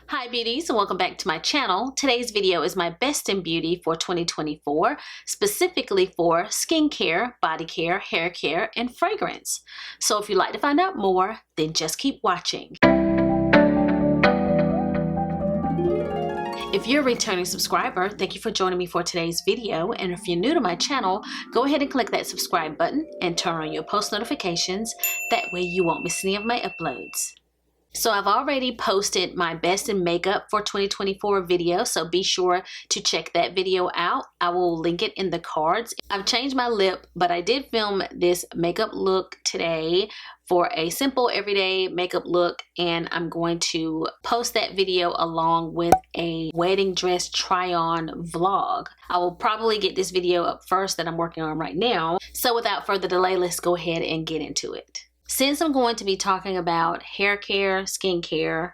Hi beauties, and welcome back to my channel. Today's video is my best in beauty for 2024, specifically for skincare, body care, hair care, and fragrance. So if you'd like to find out more, then just keep watching. If you're a returning subscriber, thank you for joining me for today's video. And if you're new to my channel, go ahead and click that subscribe button and turn on your post notifications. That way you won't miss any of my uploads. So I've already posted my best in makeup for 2024 video, so be sure to check that video out. I will link it in the cards. I've changed my lip, but I did film this makeup look today for a simple everyday makeup look, and I'm going to post that video along with a wedding dress try on vlog. I will probably get this video up first that I'm working on right now. So without further delay, let's go ahead and get into it. Since I'm going to be talking about hair care, skincare,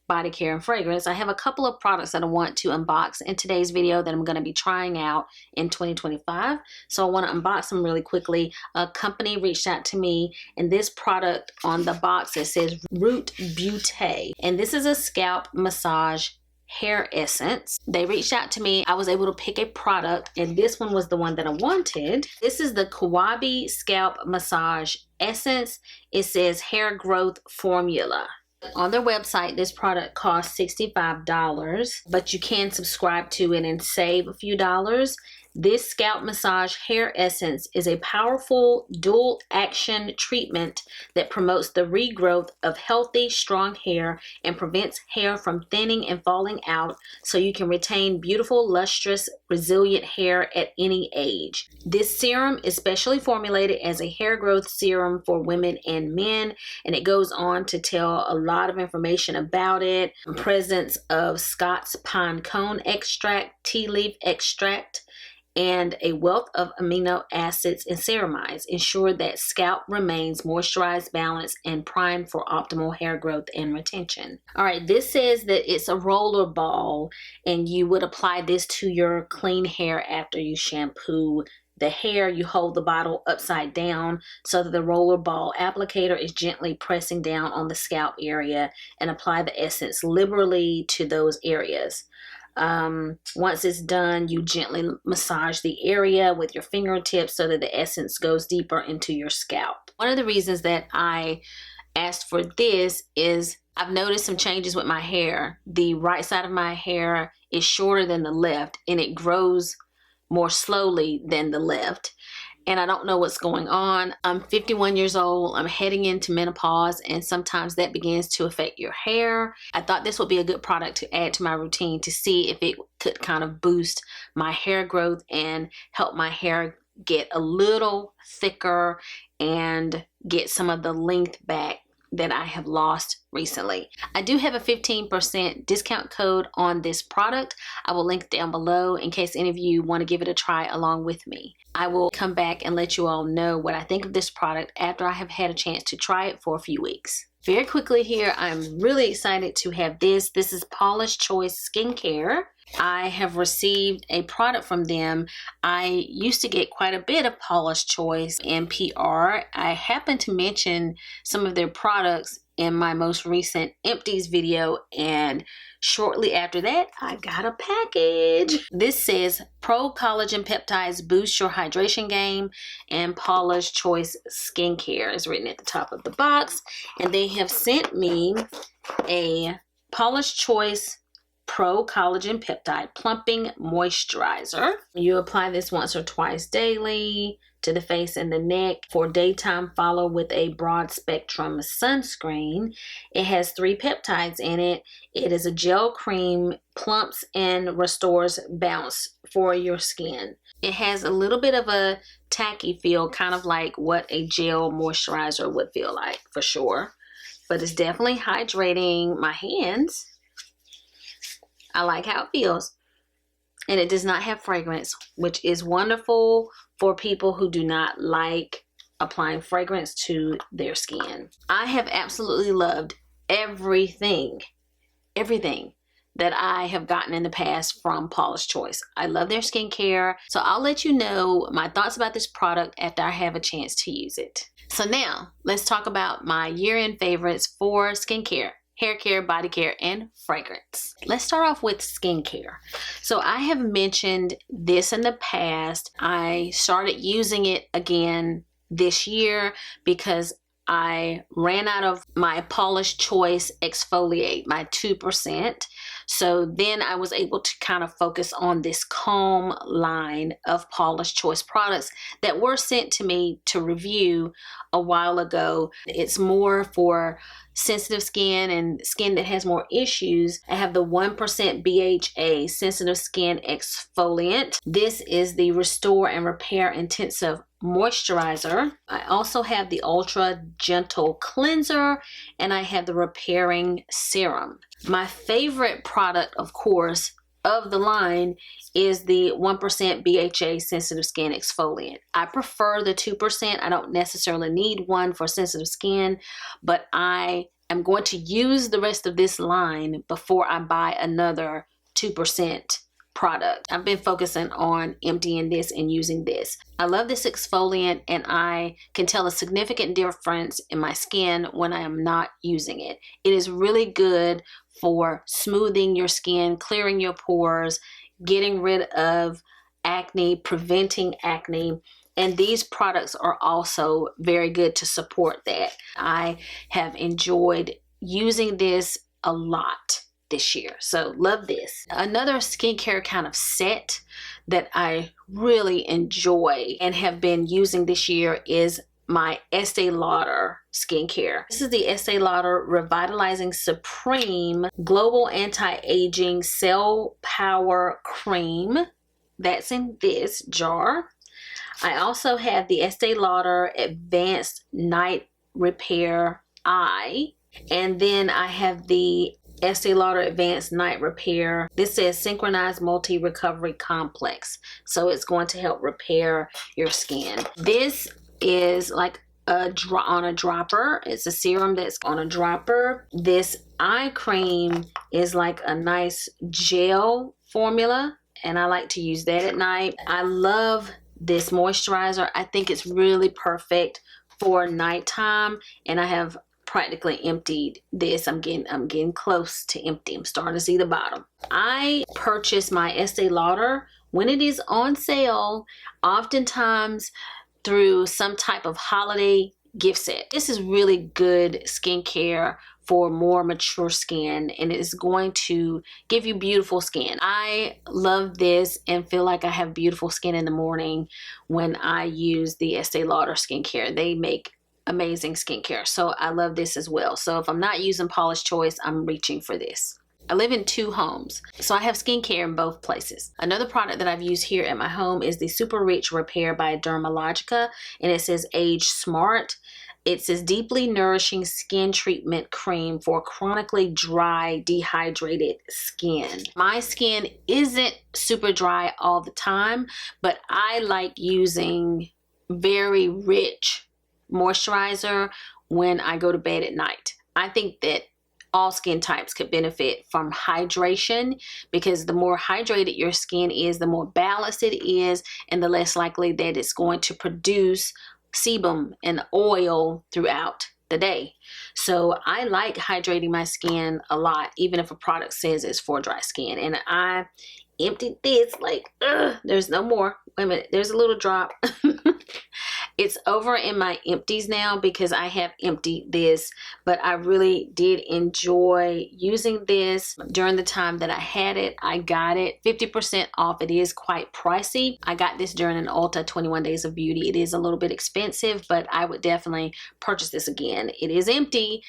body care, and fragrance, I have a couple of products that I want to unbox in today's video that I'm going to be trying out in 2025. So I want to unbox them really quickly. A company reached out to me, and this product on the box, it says Root Beauté, and this is a scalp massage hair essence. They reached out to me. I was able to pick a product, and this one was the one that I wanted. This is the KIWABI scalp massage essence. It says hair growth formula. On their website, this product costs $65, but you can subscribe to it and save a few dollars. This scalp massage hair essence is a powerful dual action treatment that promotes the regrowth of healthy, strong hair and prevents hair from thinning and falling out, so you can retain beautiful, lustrous, resilient hair at any age. This serum is specially formulated as a hair growth serum for women and men, and it goes on to tell a lot of information about it. Presence of Scots pine cone extract, tea leaf extract, and a wealth of amino acids and ceramides ensure that scalp remains moisturized, balanced, and primed for optimal hair growth and retention. All right, this says that it's a roller ball, and you would apply this to your clean hair after you shampoo the hair. You hold the bottle upside down so that the roller ball applicator is gently pressing down on the scalp area, and apply the essence liberally to those areas. Once it's done, you gently massage the area with your fingertips so that the essence goes deeper into your scalp. One of the reasons that I asked for this is I've noticed some changes with my hair. The right side of my hair is shorter than the left, and it grows more slowly than the left. And I don't know what's going on. I'm 51 years old. I'm heading into menopause, and sometimes that begins to affect your hair. I thought this would be a good product to add to my routine to see if it could kind of boost my hair growth and help my hair get a little thicker and get some of the length back that I have lost recently. I do have a 15% discount code on this product. I will link down below in case any of you want to give it a try along with me. I will come back and let you all know what I think of this product after I have had a chance to try it for a few weeks. Very quickly here, I'm really excited to have this. This is Paula's Choice Skincare. I have received a product from them. I used to get quite a bit of Paula's Choice and PR. I happened to mention some of their products in my most recent empties video, and shortly after that, I got a package. This says Pro-Collagen Peptides Boost Your Hydration Game, and Paula's Choice Skincare is written at the top of the box. And they have sent me a Paula's Choice Pro-Collagen Peptide Plumping Moisturizer. You apply this once or twice daily to the face and the neck. For daytime, follow with a broad spectrum sunscreen. It has 3 peptides in it. It is a gel cream, plumps and restores bounce for your skin. It has a little bit of a tacky feel, kind of like what a gel moisturizer would feel like, for sure. But it's definitely hydrating my hands. I like how it feels. And it does not have fragrance, which is wonderful for people who do not like applying fragrance to their skin. I have absolutely loved everything that I have gotten in the past from Paula's Choice. I love their skincare. So I'll let you know my thoughts about this product after I have a chance to use it. So now let's talk about my year-end favorites for skincare, hair care, body care, and fragrance. Let's start off with skincare. So I have mentioned this in the past. I started using it again this year because I ran out of my Paula's Choice Exfoliate, my 2%. So then I was able to kind of focus on this calm line of Paula's Choice products that were sent to me to review a while ago. It's more for sensitive skin and skin that has more issues. I have the 1% BHA Sensitive Skin Exfoliant. This is the Restore and Repair Intensive Moisturizer. I also have the Ultra Gentle Cleanser, and I have the Repairing Serum. My favorite product, of course, of the line is the 1% BHA Sensitive Skin Exfoliant. I prefer the 2%. I don't necessarily need one for sensitive skin, but I am going to use the rest of this line before I buy another 2% product. I've been focusing on emptying this and using this. I love this exfoliant, and I can tell a significant difference in my skin when I am not using it. It is really good for smoothing your skin, clearing your pores, getting rid of acne, preventing acne. And these products are also very good to support that. I have enjoyed using this a lot this year. So love this. Another skincare kind of set that I really enjoy and have been using this year is my Estee Lauder skincare. This is the Estee Lauder Revitalizing Supreme Global Anti-Aging Cell Power Cream. That's in this jar. I also have the Estee Lauder Advanced Night Repair Eye. And then I have the Estee Lauder Advanced Night Repair. This says Synchronized Multi-Recovery Complex. So it's going to help repair your skin. This is like on a dropper. It's a serum that's on a dropper. This eye cream is like a nice gel formula, and I like to use that at night. I love this moisturizer. I think it's really perfect for nighttime, and I have practically emptied this. I'm getting close to empty. I'm starting to see the bottom. I purchase my Estee Lauder when it is on sale, oftentimes through some type of holiday gift set. This is really good skincare for more mature skin, and it is going to give you beautiful skin. I love this and feel like I have beautiful skin in the morning when I use the Estee Lauder skincare. They make amazing skincare, so I love this as well. So if I'm not using Paula's Choice, I'm reaching for this. I live in 2 homes, so I have skincare in both places. Another product that I've used here at my home is the Super Rich Repair by Dermalogica, and it says Age Smart. It says Deeply Nourishing Skin Treatment Cream for Chronically Dry, Dehydrated Skin. My skin isn't super dry all the time, but I like using very rich moisturizer when I go to bed at night. I think that all skin types could benefit from hydration, because the more hydrated your skin is, the more balanced it is, and the less likely that it's going to produce sebum and oil throughout the day. So I like hydrating my skin a lot, even if a product says it's for dry skin. And I emptied this like, there's no more. Wait a minute, there's a little drop. It's over in my empties now because I have emptied this, but I really did enjoy using this during the time that I had it. I got it 50% off. It is quite pricey. I got this during an Ulta 21 Days of Beauty. It is a little bit expensive, but I would definitely purchase this again. It is empty,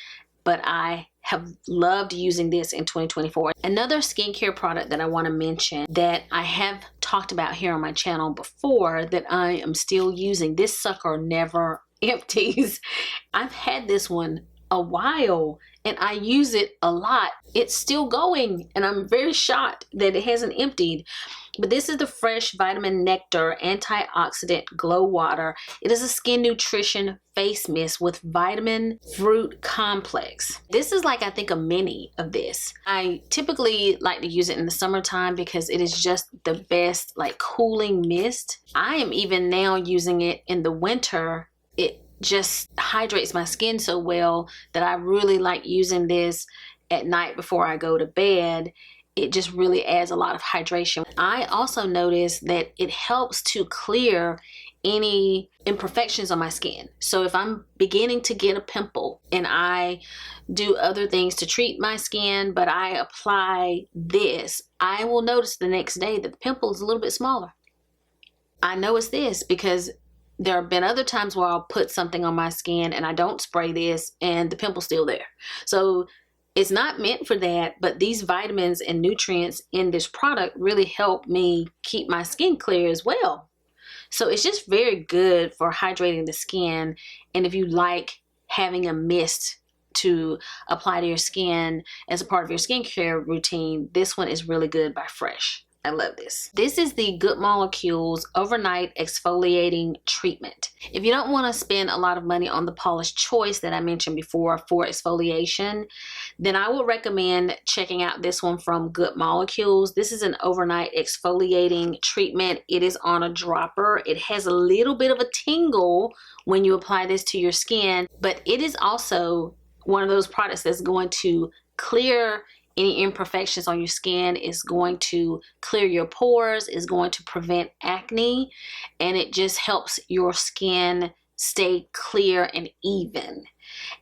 but I have loved using this in 2024. Another skincare product that I want to mention that I have talked about here on my channel before that I am still using. This sucker never empties. I've had this one a while and I use it a lot. It's still going and I'm very shocked that it hasn't emptied. But this is the Fresh Vitamin Nectar Antioxidant Glow Water. It is a skin nutrition face mist with vitamin fruit complex. This is like, I think, a mini of this. I typically like to use it in the summertime because it is just the best like cooling mist. I am even now using it in the winter. It just hydrates my skin so well that I really like using this. at night before I go to bed, it just really adds a lot of hydration. I also noticed that it helps to clear any imperfections on my skin. So if I'm beginning to get a pimple and I do other things to treat my skin, but I apply this, I will notice the next day that the pimple is a little bit smaller. I know it's this because there have been other times where I'll put something on my skin and I don't spray this and the pimple's still there. So it's not meant for that, but these vitamins and nutrients in this product really help me keep my skin clear as well. So it's just very good for hydrating the skin. And if you like having a mist to apply to your skin as a part of your skincare routine, this one is really good by Fresh. I love this. This is the Good Molecules Overnight Exfoliating Treatment. If you don't want to spend a lot of money on the Paula's Choice that I mentioned before for exfoliation, then I will recommend checking out this one from Good Molecules. This is an overnight exfoliating treatment. It is on a dropper. It has a little bit of a tingle when you apply this to your skin, but it is also one of those products that's going to clear any imperfections on your skin, is going to clear your pores, is going to prevent acne, and it just helps your skin stay clear and even.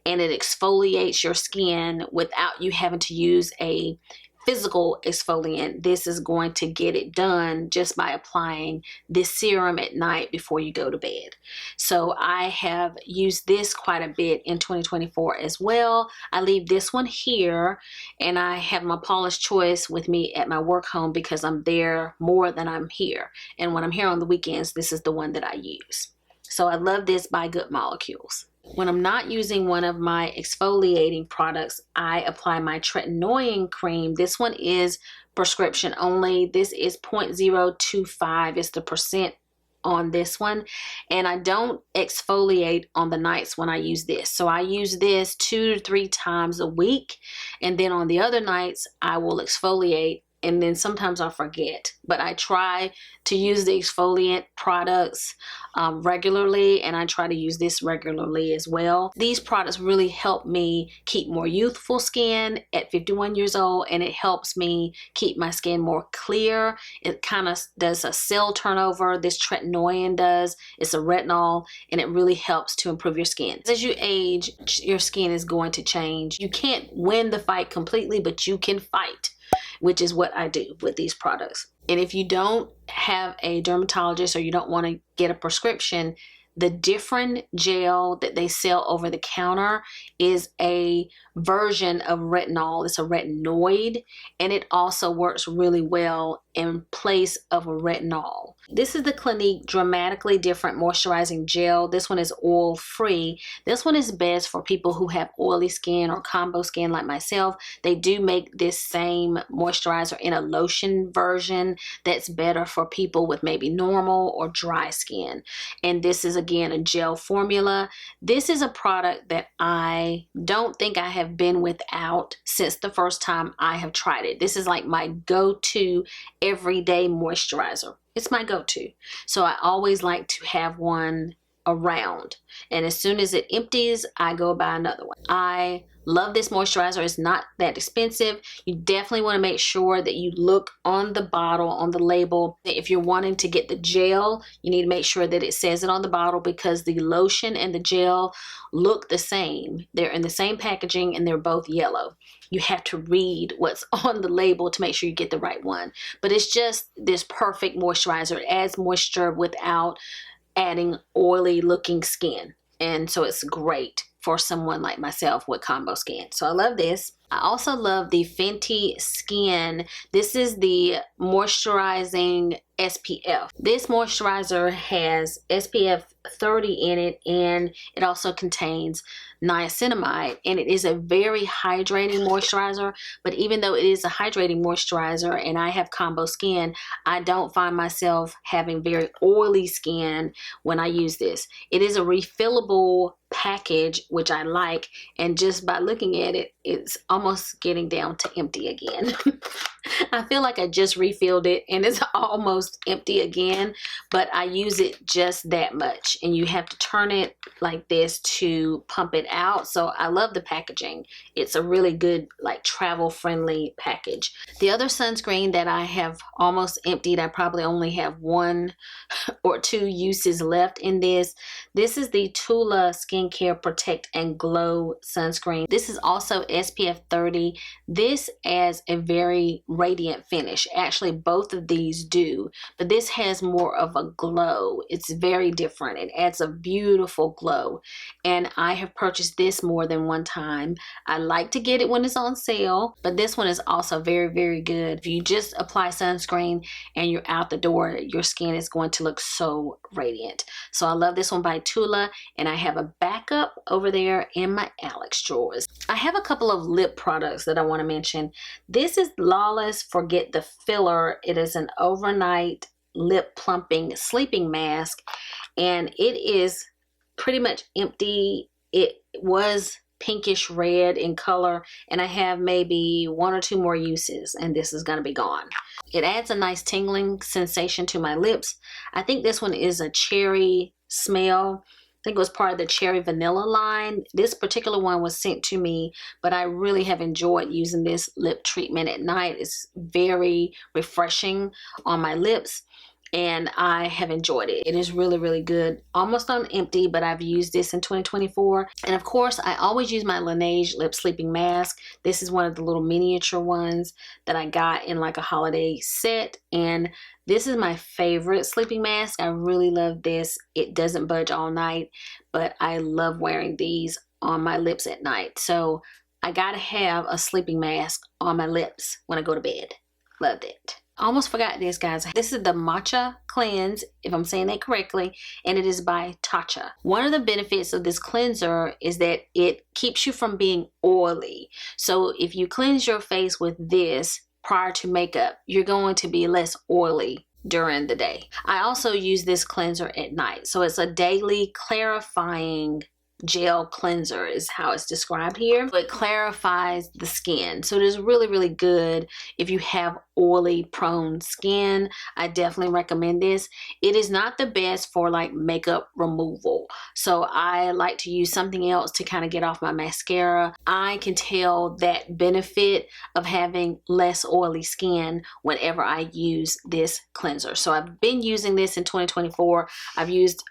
And it exfoliates your skin without you having to use a physical exfoliant. This is going to get it done just by applying this serum at night before you go to bed. So I have used this quite a bit in 2024 as well. I leave this one here, and I have my Paula's Choice with me at my work home because I'm there more than I'm here. And when I'm here on the weekends, this is the one that I use. So I love this by Good Molecules. When I'm not using one of my exfoliating products, I apply my Tretinoin cream. This one is prescription only. This is 0.025. It's the percent on this one. And I don't exfoliate on the nights when I use this. So I use this 2 to 3 times a week. And then on the other nights, I will exfoliate. And then sometimes I'll forget, but I try to use the exfoliant products regularly, and I try to use this regularly as well. These products really help me keep more youthful skin at 51 years old, and it helps me keep my skin more clear. It kind of does a cell turnover. This Tretinoin does. It's a retinol, and it really helps to improve your skin. As you age, your skin is going to change. You can't win the fight completely, but you can fight, which is what I do with these products. And if you don't have a dermatologist or you don't want to get a prescription, the different gel that they sell over the counter is a version of retinol. It's a retinoid, and it also works really well in place of a retinol. This is the Clinique Dramatically Different Moisturizing Gel. This one is oil free. This one is best for people who have oily skin or combo skin like myself. They do make this same moisturizer in a lotion version that's better for people with maybe normal or dry skin. And this is again a gel formula. This is a product that I don't think I have been without since the first time I have tried it. This is like my go-to everyday moisturizer. It's my go-to. So I always like to have one around. And as soon as it empties, I go buy another one. I love this moisturizer. It's not that expensive. You definitely want to make sure that you look on the bottle, on the label. If you're wanting to get the gel, you need to make sure that it says it on the bottle, because the lotion and the gel look the same. They're in the same packaging and they're both yellow. You have to read what's on the label to make sure you get the right one. But it's just this perfect moisturizer. It adds moisture without adding oily looking skin. And so it's great for someone like myself with combo skin. So I love this. I also love the Fenty Skin. This is the Moisturizing SPF. This moisturizer has SPF 30 in it, and it also contains niacinamide, and it is a very hydrating moisturizer. But even though it is a hydrating moisturizer and I have combo skin, I don't find myself having very oily skin when I use this. It is a refillable package, which I like, and just by looking at it, it's almost getting down to empty again. I feel like I just refilled it and it's almost empty again, but I use it just that much, and you have to turn it like this to pump it out. So I love the packaging. It's a really good, like, travel friendly package. The other sunscreen that I have almost emptied, I probably only have 1 or 2 uses left in this. This is the Tula Skincare Protect and Glow sunscreen. This is also SPF 30. This has a very radiant finish. Actually, both of these do, but this has more of a glow. It's very different. It adds a beautiful glow, and I have purchased this more than one time. I like to get it when it's on sale, but this one is also very, very good. If you just apply sunscreen and you're out the door, your skin is going to look so radiant. So I love this one by Tula, and I have a backup over there in my Alex drawers. I have a couple of lip products that I want to mention. This is LAWLESS Forget the Filler. It is an overnight lip plumping sleeping mask, and it is pretty much empty. It was pinkish red in color, and I have maybe 1 or 2 more uses, and this is going to be gone. It adds a nice tingling sensation to my lips. I think this one is a cherry smell. I think it was part of the cherry vanilla line. This particular one was sent to me, but I really have enjoyed using this lip treatment at night. It's very refreshing on my lips, and I have enjoyed it. It is really, really good. Almost on empty, but I've used this in 2024. And of course, I always use my LANEIGE lip sleeping mask. This is one of the little miniature ones that I got in like a holiday set, and this is my favorite sleeping mask. I really love this. It doesn't budge all night, but I love wearing these on my lips at night. So I gotta have a sleeping mask on my lips when I go to bed. Loved it. Almost forgot this, guys. This is the Matcha Cleanse, if I'm saying that correctly, and it is by Tatcha. One of the benefits of this cleanser is that it keeps you from being oily. So if you cleanse your face with this prior to makeup, you're going to be less oily during the day. I also use this cleanser at night. So it's a daily clarifying gel cleanser is how it's described here. It clarifies the skin, so it is really, really good if you have oily prone skin. I definitely recommend this. It is not the best for like makeup removal, so I like to use something else to kind of get off my mascara. I can tell that benefit of having less oily skin whenever I use this cleanser. So I've been using this in 2024. I've used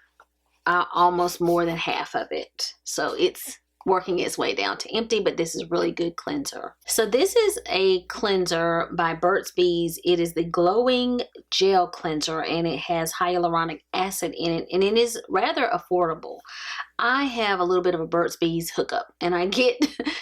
almost more than half of it, so it's working its way down to empty, but this is really good cleanser. So this is a cleanser by Burt's Bees. It is the glowing gel cleanser, and it has hyaluronic acid in it, and it is rather affordable. I have a little bit of a Burt's Bees hookup, and I get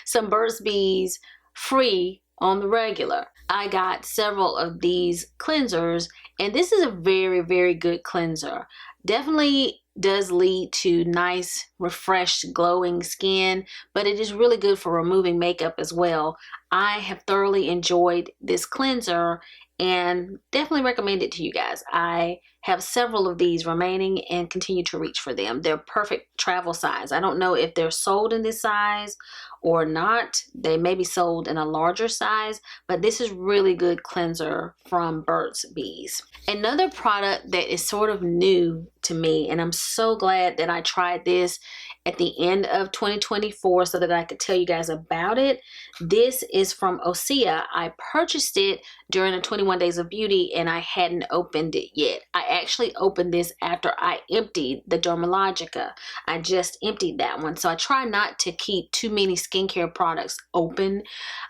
some Burt's Bees free on the regular. I got several of these cleansers, and this is a very, very good cleanser. Definitely does lead to nice, refreshed, glowing skin, but it is really good for removing makeup as well. I have thoroughly enjoyed this cleanser and definitely recommend it to you guys. I have several of these remaining and continue to reach for them. They're perfect travel size. I don't know if they're sold in this size or not. They may be sold in a larger size, but this is really good cleanser from Burt's Bees. Another product that is sort of new to me, and I'm so glad that I tried this at the end of 2024 so that I could tell you guys about it. This is from Osea. I purchased it during the 21 Days of Beauty, and I hadn't opened it yet. I actually opened this after I emptied the Dermalogica. I just emptied that one. So I try not to keep too many skincare products open.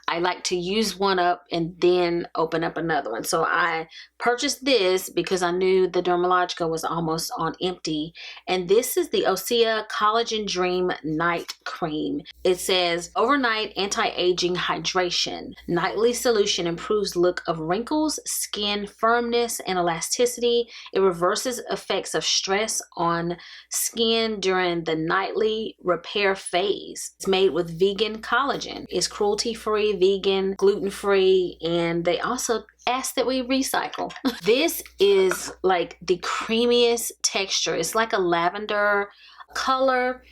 I like to use one up and then open up another one. So I purchased this because I knew the Dermalogica was almost on empty. And this is the Osea Collagen Dream Night Cream. It says overnight anti-aging hydration. Nightly solution improves look of wrinkles, skin firmness, and elasticity. It reverses effects of stress on skin during the nightly repair phase. It's made with vegan collagen. It's cruelty-free, vegan, gluten-free, and they also ask that we recycle. This is like the creamiest texture. It's like a lavender color.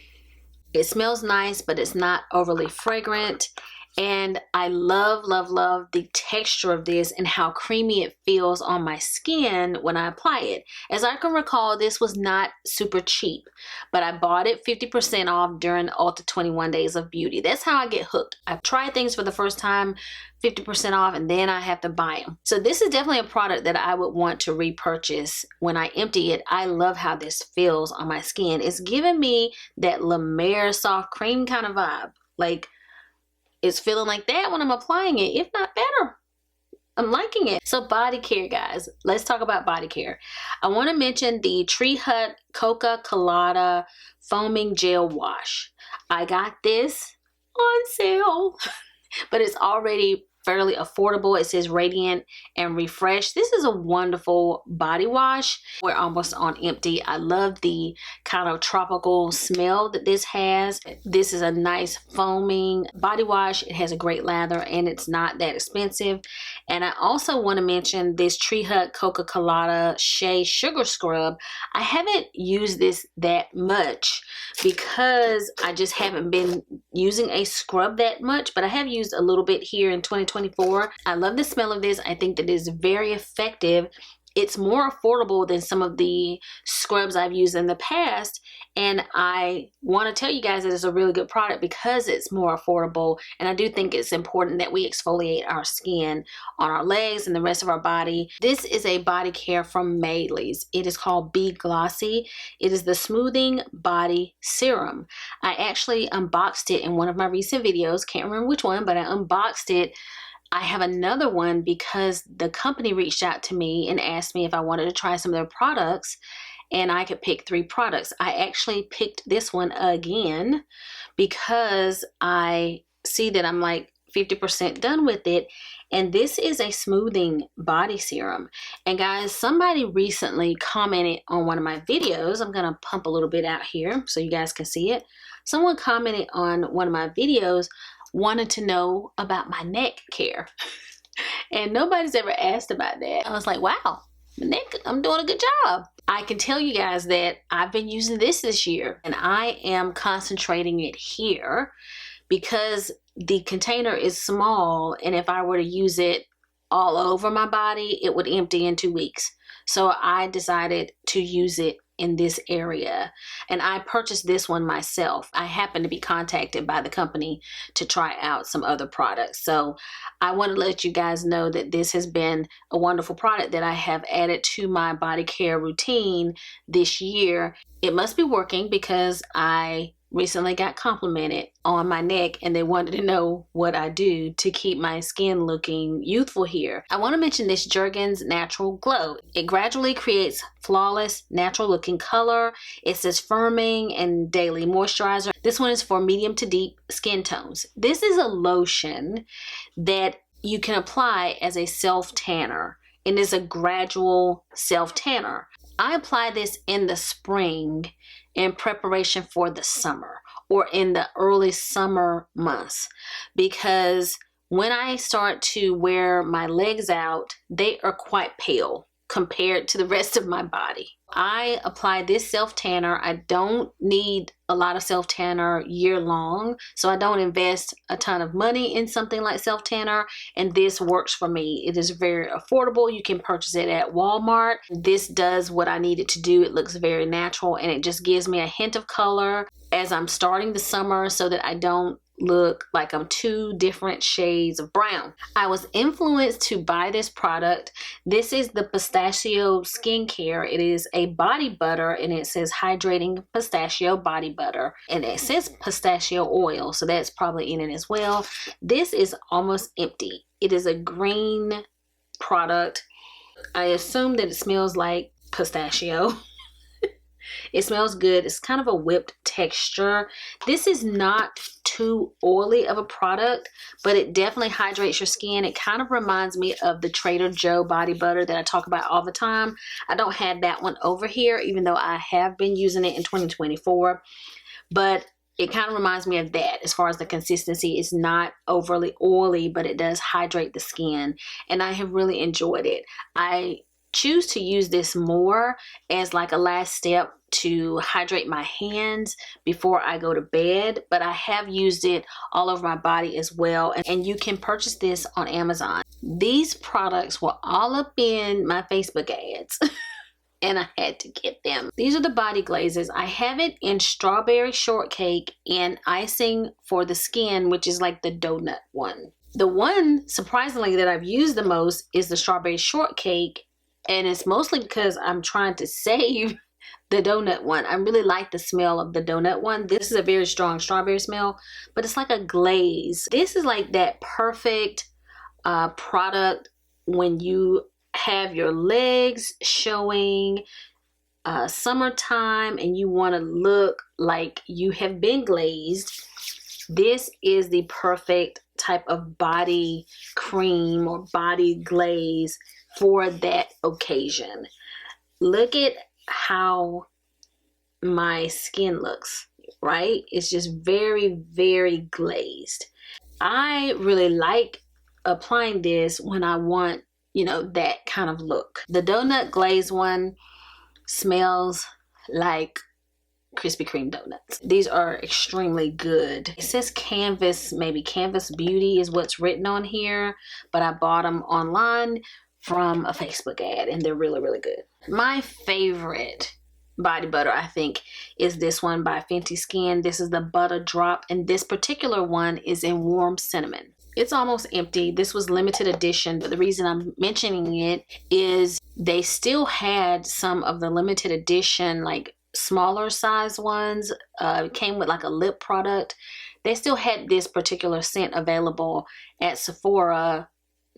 It smells nice, but it's not overly fragrant. And I love, love, love the texture of this and how creamy it feels on my skin when I apply it. As I can recall, this was not super cheap, but I bought it 50% off during Ulta 21 Days of Beauty. That's how I get hooked. I try things for the first time, 50% off, and then I have to buy them. So this is definitely a product that I would want to repurchase when I empty it. I love how this feels on my skin. It's giving me that La Mer soft cream kind of vibe. Like, it's feeling like that when I'm applying it, if not better. I'm liking it. So body care, guys. Let's talk about body care. I want to mention the Tree Hut Coca Colada Foaming Gel Wash. I got this on sale, but it's already fairly affordable. It says radiant and refresh. This is a wonderful body wash. We're almost on empty. I love the kind of tropical smell that this has. This is a nice foaming body wash. It has a great lather and it's not that expensive. And I also want to mention this Tree Hut Coca Colada Shea Sugar Scrub. I haven't used this that much because I just haven't been using a scrub that much, but I have used a little bit here in 2024. I love the smell of this. I think that it is very effective. It's more affordable than some of the scrubs I've used in the past, and I want to tell you guys that it's a really good product because it's more affordable. And I do think it's important that we exfoliate our skin on our legs and the rest of our body. This is a body care from Maylis. It is called Be Glossy. It is the Smoothing Body Serum. I actually unboxed it in one of my recent videos. Can't remember which one, but I unboxed it. I have another one because the company reached out to me and asked me if I wanted to try some of their products and I could pick 3 products. I actually picked this one again because I see that I'm like 50% done with it. And this is a smoothing body serum. And guys, somebody recently commented on one of my videos. I'm going to pump a little bit out here so you guys can see it. Someone commented on one of my videos, wanted to know about my neck care. And nobody's ever asked about that. I was like, wow, my neck, I'm doing a good job. I can tell you guys that I've been using this year and I am concentrating it here because the container is small, and if I were to use it all over my body, it would empty in 2 weeks. So I decided to use it in this area, and I purchased this one myself. I happened to be contacted by the company to try out some other products, so I want to let you guys know that this has been a wonderful product that I have added to my body care routine this year. It must be working because I recently got complimented on my neck and they wanted to know what I do to keep my skin looking youthful here. I want to mention this Jergens Natural Glow. It gradually creates flawless, natural looking color. It says firming and daily moisturizer. This one is for medium to deep skin tones. This is a lotion that you can apply as a self-tanner, and is a gradual self-tanner. I apply this in the spring in preparation for the summer or in the early summer months, because when I start to wear my legs out, they are quite pale compared to the rest of my body. I apply this self-tanner. I don't need a lot of self-tanner year long, so I don't invest a ton of money in something like self-tanner, and this works for me. It is very affordable. You can purchase it at Walmart. This does what I need it to do. It looks very natural, and it just gives me a hint of color as I'm starting the summer so that I don't look like I'm 2 different shades of brown. I was influenced to buy this product. This is the Pistachio Skincare. It is a body butter, and it says hydrating pistachio body butter, and it says pistachio oil, so that's probably in it as well. This is almost empty. It is a green product. I assume that it smells like pistachio. It smells good. It's kind of a whipped texture. This is not too oily of a product, but it definitely hydrates your skin. It kind of reminds me of the Trader Joe body butter that I talk about all the time. I don't have that one over here, even though I have been using it in 2024, but it kind of reminds me of that as far as the consistency. It's not overly oily, but it does hydrate the skin, and I have really enjoyed it. I choose to use this more as like a last step to hydrate my hands before I go to bed, but I have used it all over my body as well. And you can purchase this on Amazon. These products were all up in my Facebook ads. And I had to get them. These are the body glazes. I have it in strawberry shortcake and icing for the skin, which is like the donut one. The one, surprisingly, that I've used the most is the strawberry shortcake, and it's mostly because I'm trying to save the donut one. I really like the smell of the donut one. This is a very strong strawberry smell, but it's like a glaze. This is like that perfect product when you have your legs showing, summertime, and you want to look like you have been glazed. This is the perfect type of body cream or body glaze for that occasion. Look at how my skin looks, right? It's just very, very glazed. I really like applying this when I want, you know, that kind of look. The donut glaze one smells like Krispy Kreme donuts. These are extremely good. It says Canvas, maybe Canvas Beauty is what's written on here, but I bought them online from a Facebook ad and they're really, really good. My favorite body butter, I think, is this one by Fenty Skin. This is the Butter Drop, and this particular one is in warm cinnamon. It's almost empty. This was limited edition, but the reason I'm mentioning it is they still had some of the limited edition, like smaller size ones. It came with like a lip product. They still had this particular scent available at Sephora,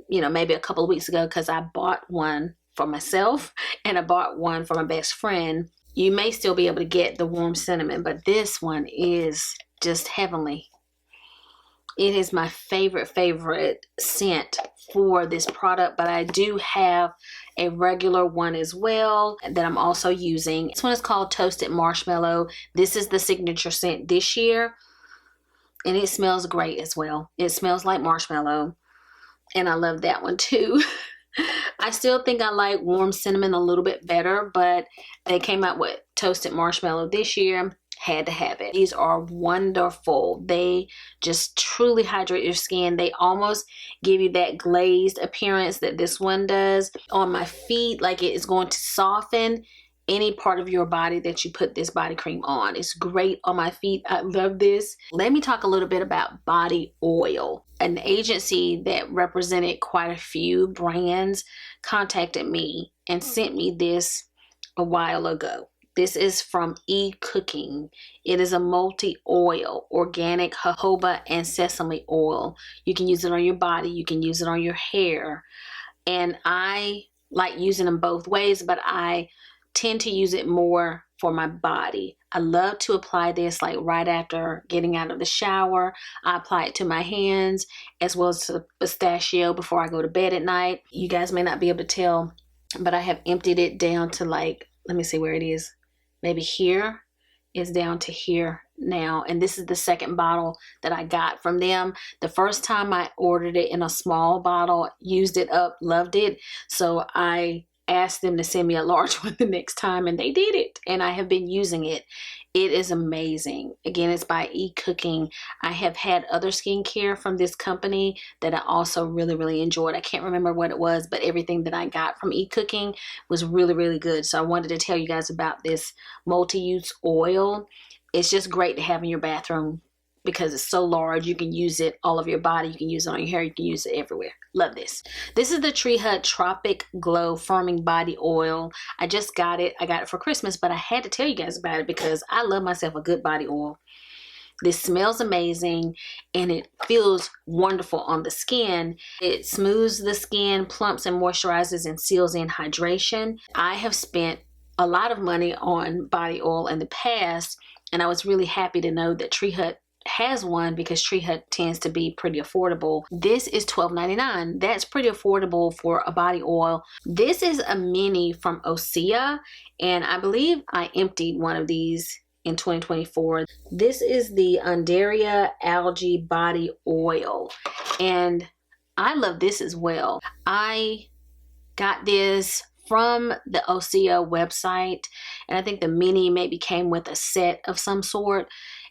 you know, maybe a couple of weeks ago, because I bought one for myself and I bought one for my best friend. You may still be able to get the warm cinnamon, but this one is just heavenly. It is my favorite scent for this product, but I do have a regular one as well that I'm also using. This one is called Toasted Marshmallow. This is the signature scent this year, and it smells great as well. It smells like marshmallow, and I love that one too. I still think I like warm cinnamon a little bit better, but they came out with Toasted Marshmallow this year. Had to have it. These are wonderful. They just truly hydrate your skin. They almost give you that glazed appearance that this one does. On my feet, like it is going to soften any part of your body that you put this body cream on. It's great on my feet. I love this. Let me talk a little bit about body oil. An agency that represented quite a few brands contacted me and sent me this a while ago. This is from eCooking. It is a multi-oil, organic jojoba and sesame oil. You can use it on your body. You can use it on your hair. And I like using them both ways, but I tend to use it more for my body. I love to apply this like right after getting out of the shower. I apply it to my hands as well as to the pistachio before I go to bed at night. You guys may not be able to tell, but I have emptied it down to like, let me see where it is. Maybe here. Is down to here now, and this is the second bottle that I got from them. The first time I ordered it in a small bottle, used it up, loved it, so I asked them to send me a large one the next time, and they did it, and I have been using it. It is amazing. Again, it's by eCooking. I have had other skincare from this company that I also really enjoyed. I can't remember what it was, but everything that I got from eCooking was really good. So I wanted to tell you guys about this multi-use oil. It's just great to have in your bathroom because it's so large. You can use it all over your body. You can use it on your hair. You can use it everywhere. Love this. This is the Tree Hut Tropic Glow Firming Body Oil. I just got it. I got it for Christmas, but I had to tell you guys about it because I love myself a good body oil. This smells amazing and it feels wonderful on the skin. It smooths the skin, plumps and moisturizes and seals in hydration. I have spent a lot of money on body oil in the past, and I was really happy to know that Tree Hut has one because Tree Hut tends to be pretty affordable. This is $12.99. That's pretty affordable for a body oil. This is a mini from Osea, and I believe I emptied one of these in 2024. This is the Undaria Algae Body Oil, and I love this as well. I got this from the Osea website, and I think the mini maybe came with a set of some sort,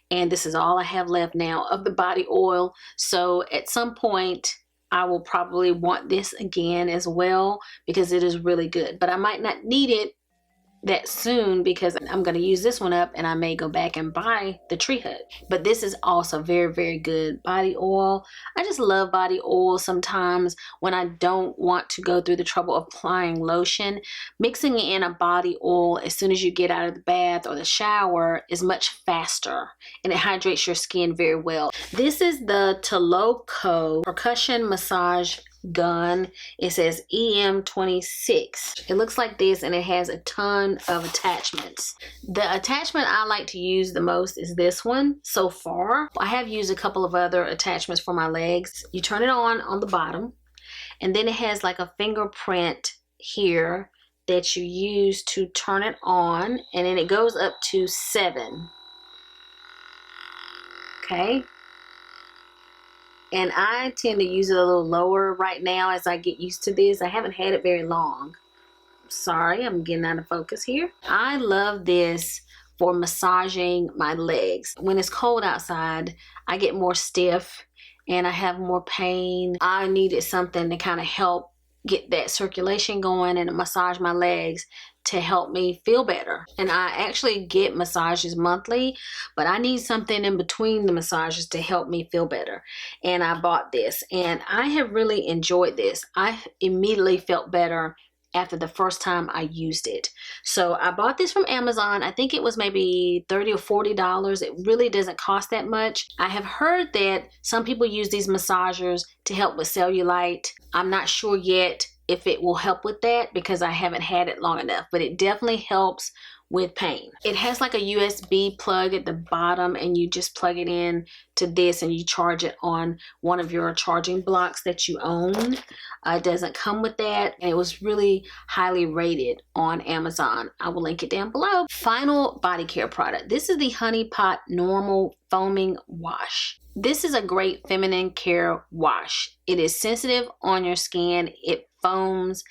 and this is all I have left now of the body oil. So at some point I will probably want this again as well, because it is really good, but I might not need it that soon because I'm going to use this one up and I may go back and buy the Tree Hut. But this is also very, very good body oil. I just love body oil sometimes when I don't want to go through the trouble of applying lotion. Mixing in a body oil as soon as you get out of the bath or the shower is much faster, and it hydrates your skin very well. This is the Tula percussion massage gun. It says EM26. It looks like this, and it has a ton of attachments. The attachment I like to use the most is this one so far. I have used a couple of other attachments for my legs. You turn it on the bottom, and then it has like a fingerprint here that you use to turn it on, and then it goes up to 7. Okay. And I tend to use it a little lower right now as I get used to this. I haven't had it very long. Sorry, I'm getting out of focus here. I love this for massaging my legs. When it's cold outside, I get more stiff and I have more pain. I needed something to kind of help get that circulation going and massage my legs to help me feel better. And I actually get massages monthly, but I need something in between the massages to help me feel better. And I bought this, and I have really enjoyed this. I immediately felt better after the first time I used it. So I bought this from Amazon. I think it was maybe $30 or $40. It really doesn't cost that much. I have heard that some people use these massagers to help with cellulite. I'm not sure yet if it will help with that because I haven't had it long enough, but it definitely helps with pain. It has like a USB plug at the bottom, and you just plug it in to this and you charge it on one of your charging blocks that you own. It doesn't come with that, and it was really highly rated on Amazon. I will link it down below. Final body care product. This is the Honey Pot Normal Foaming Wash. This is a great feminine care wash. It is sensitive on your skin, it foams,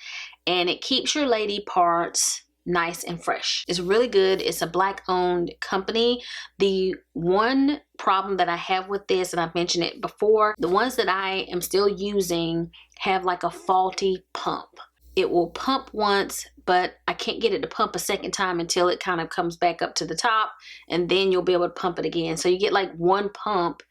and it keeps your lady parts nice and fresh. It's really good. It's a Black-owned company. The one problem that I have with this, and I've mentioned it before, the ones that I am still using have like a faulty pump. It will pump once, but I can't get it to pump a second time until it kind of comes back up to the top, and then you'll be able to pump it again. So you get like one pump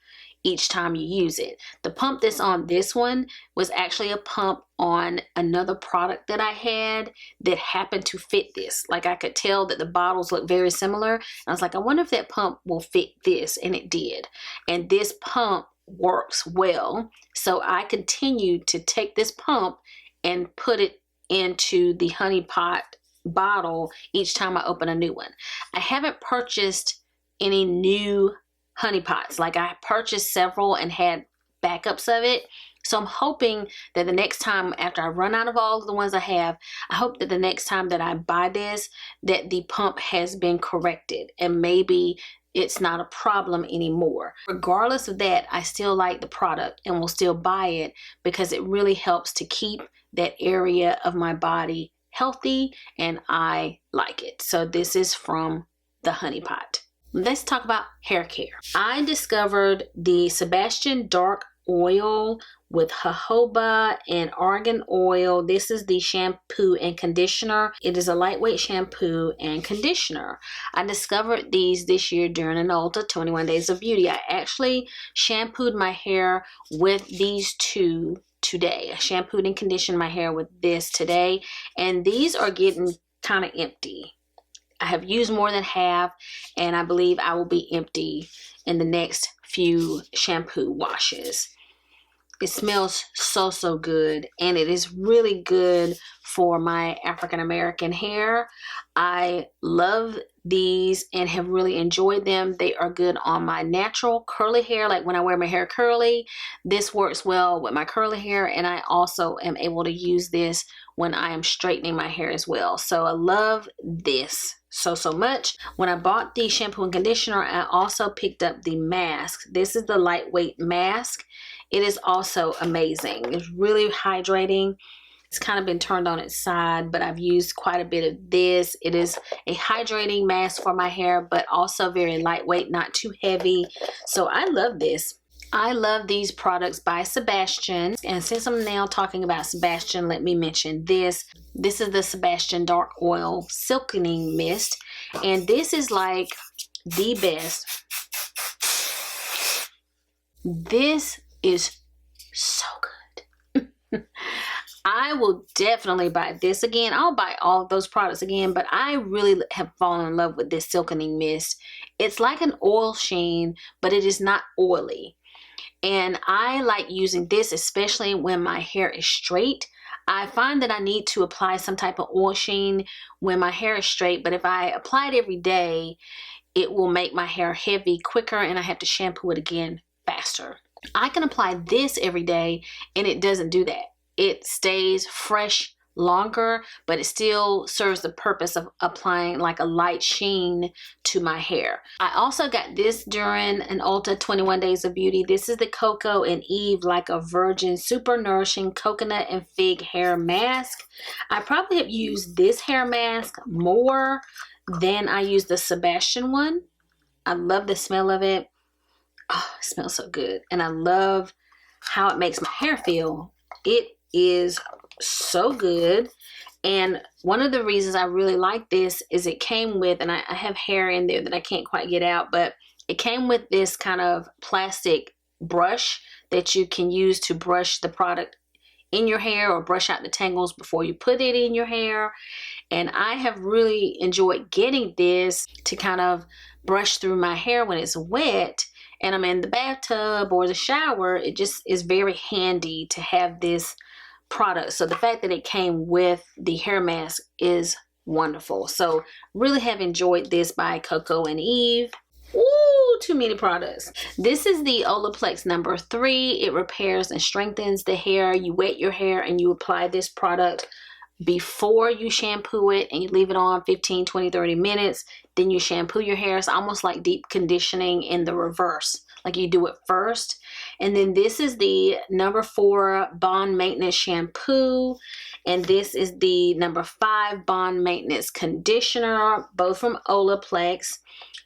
each time you use it. The pump that's on this one was actually a pump on another product that I had that happened to fit this. Like I could tell that the bottles look very similar. I was like, I wonder if that pump will fit this, and it did. And this pump works well. So I continued to take this pump and put it into the Honey Pot bottle each time I open a new one. I haven't purchased any new Honey Pots. Like I purchased several and had backups of it. So I'm hoping that the next time, after I run out of all of the ones I have, I hope that the next time that I buy this, that the pump has been corrected and maybe it's not a problem anymore. Regardless of that, I still like the product and will still buy it because it really helps to keep that area of my body healthy, and I like it. So this is from the Honey Pot. Let's talk about hair care. I discovered the Sebastian Dark Oil with jojoba and argan oil. This is the shampoo and conditioner. It is a lightweight shampoo and conditioner. I discovered these this year during an Ulta 21 Days of Beauty. I actually shampooed my hair with these two today. I shampooed and conditioned my hair with this today, and these are getting kind of empty. I have used more than half, and I believe I will be empty in the next few shampoo washes. It smells so good, and it is really good for my African American hair. I love these and have really enjoyed them. They are good on my natural curly hair, like when I wear my hair curly. This works well with my curly hair, and I also am able to use this when I am straightening my hair as well. So I love this so much. When I bought the shampoo and conditioner, I also picked up the mask. This is the lightweight mask. It is also amazing. It's really hydrating. It's kind of been turned on its side, but I've used quite a bit of this. It is a hydrating mask for my hair, but also very lightweight, not too heavy. So I love this. I love these products by Sebastian. And since I'm now talking about Sebastian, let me mention this. This is the Sebastian Dark Oil Silkening Mist. And this is like the best. This is so good. I will definitely buy this again. I'll buy all of those products again, but I really have fallen in love with this Silkening Mist. It's like an oil sheen, but it is not oily. And I like using this, especially when my hair is straight. I find that I need to apply some type of oil sheen when my hair is straight, but if I apply it every day, it will make my hair heavy quicker and I have to shampoo it again faster. I can apply this every day and it doesn't do that. It stays fresh longer, but it still serves the purpose of applying like a light sheen to my hair. I also got this during an Ulta 21 Days of Beauty. This is the Cocoa and Eve Like a Virgin Super Nourishing Coconut and Fig Hair Mask. I probably have used this hair mask more than I used the Sebastian one. I love the smell of it. Oh, it smells so good. And I love how it makes my hair feel. It is so good. And one of the reasons I really like this is it came with, and I have hair in there that I can't quite get out, but it came with this kind of plastic brush that you can use to brush the product in your hair or brush out the tangles before you put it in your hair. And I have really enjoyed getting this to kind of brush through my hair when it's wet and I'm in the bathtub or the shower. It just is very handy to have this product. So the fact that it came with the hair mask is wonderful. So really have enjoyed this by Cocoa and Eve. Ooh, too many products. This is the Olaplex number 3. It repairs and strengthens the hair. You wet your hair and you apply this product before you shampoo it and you leave it on 15, 20, 30 minutes. Then you shampoo your hair. It's almost like deep conditioning in the reverse. Like you do it first. And then this is the number 4 Bond Maintenance Shampoo. And this is the number 5 Bond Maintenance Conditioner, both from Olaplex.